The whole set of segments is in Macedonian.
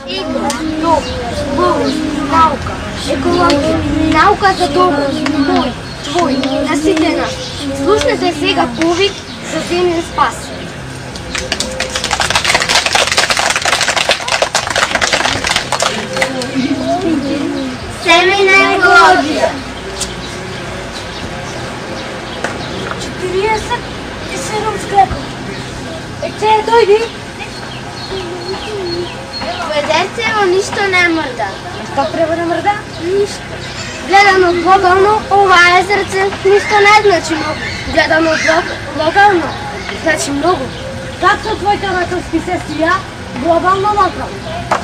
Игра, наука, скорост, наука, екологија, наука за доброст, мој, твој, на сите нас. Слушнете сега повик за земен спас. Семејна екологија. 47 скрепот. Дојди. Во езерцево ништо не мрда. Што треба да мрда? Ништо. Гледано глобално, ова езерце ништо не значи многу. Гледано локално, значи многу. Как со твоите раковски сестри, а? Глобално локално.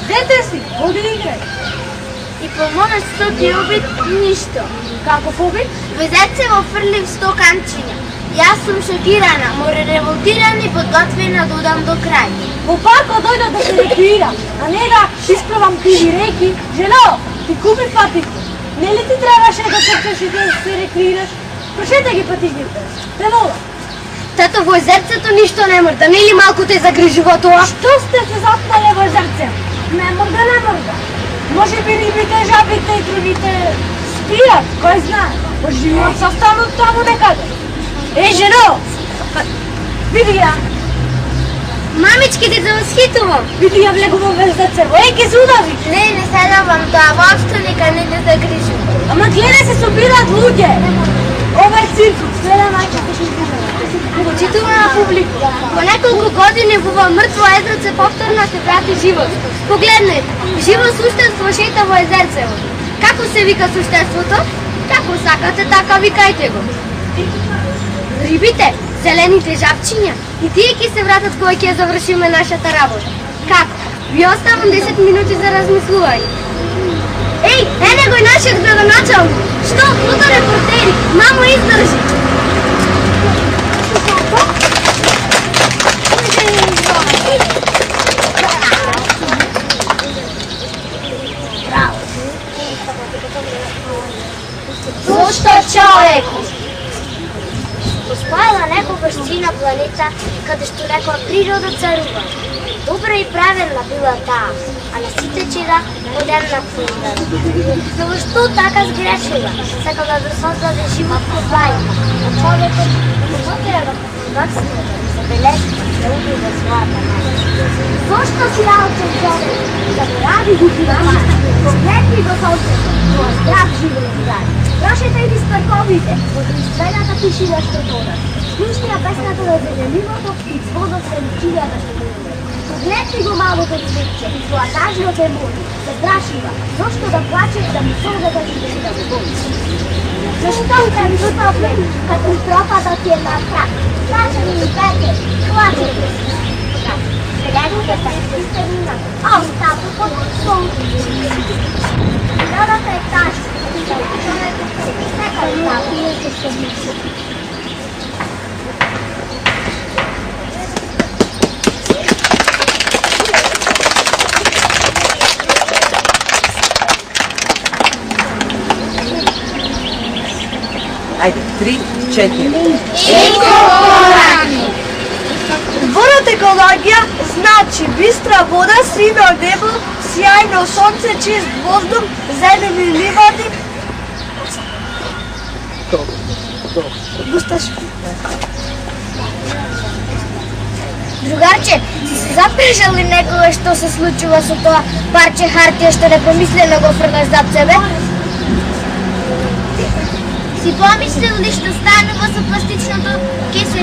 Дете си, оди играј. И по мојот 100 обид ништо. Како побит? Во езерцево фрлив 100 камчиња. Јас сум шокирана, море револтирана и подготвена да удам до крај. Во паркот дојдов да се рекреирам, а не да исправам криви реки. Жено, ти купи патиште. Нели ти требаше да трчаш и да се рекреираш? Прошете ги патишните. Певола. Тато, во езерцето ништо не мрда, нели малку те загрижува тоа? Што сте се запнале во езерце? Не мрда, не мрда. Може би рибите, жабите и другите спијат, кој знае. Живеат состанут таму некаде. Жено! Види ја! Мамички, ти се восхитувам! Види ја влегувам во езерцево. Ке се удави! Не се давам тоа, воопшто нека не те загрижува. Ама гледај се собираат луѓе! Ова е циркус, гледај мајката што изгледа. Почитувана публика, по неколку години во ова мртво езерце повторно се прати живот. Погледнете, живо суштество шета во езерцево. Како се вика суштеството? Како сакате, така викајте го. Рибите, зелените жабчиња и тие ќе се вратат кога ќе завршиме нашата работа. Како? Ви оставам 10 минути за размислување. Ене го и нашиот градоначалник. Што? Фоторепортери, мамо издржи. Зошто човеку? Постоела некогаш сина планета, каде што некоја природа царува. Добра и правилна била таа, а на сите чеда модерна природа. Но што така сгрешила? Сакала да создаде живот по бајка, а човекот потреба да подготвува, да забележи, да уби во својата мајка. Зошто си алчен човек? Да го ради го филама, погледни го сонцето, тоа здрав живот изгради. Прошете и низ парковите, во друштвената тишина што дода. Слушни ја песната на зеленивото и звонот се личињата што дода. Погледни го малото детче, тоа тажно те моли, се прашива, зошто да плаче да ми солзата ти да го боли. Зашто да ми утоплен, като пропадот ти е на крак, кажани и пете, клачете си. Зелените пестистерина, а остатокот сол. Природата е тажна. Ајде, 3, 4. Екологија! Зборот екологија значи бистра вода, сино небо, сјајно сонце, чист воздух, зелени ливади. Густаш. Другарче, си се запрежал ли некога што се случува со тоа парче хартија што непомислено го фрлаш зад себе? Си помислил ли што станува со пластичното кесе,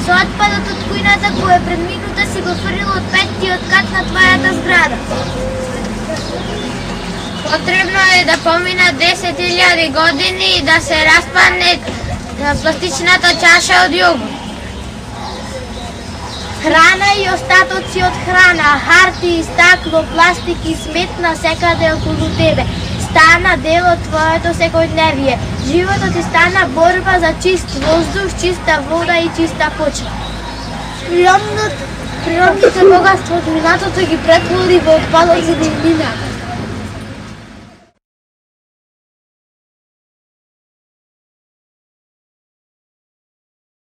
со отпадот од кујната која пред минута си го фрлил од петтиот кат на твојата зграда? Потребно е да поминат 10.000 години и да се распадне пластичната чаша од јогурт. Храна и остатоци од храна, хартија, стакло, пластик и сметна секаде околу тебе. Стана дел од твоето секојдневие. Животот ти стана борба за чист воздух, чиста вода и чиста почва. Природните богатства од минатото ги претвори во отпадоци да им минат.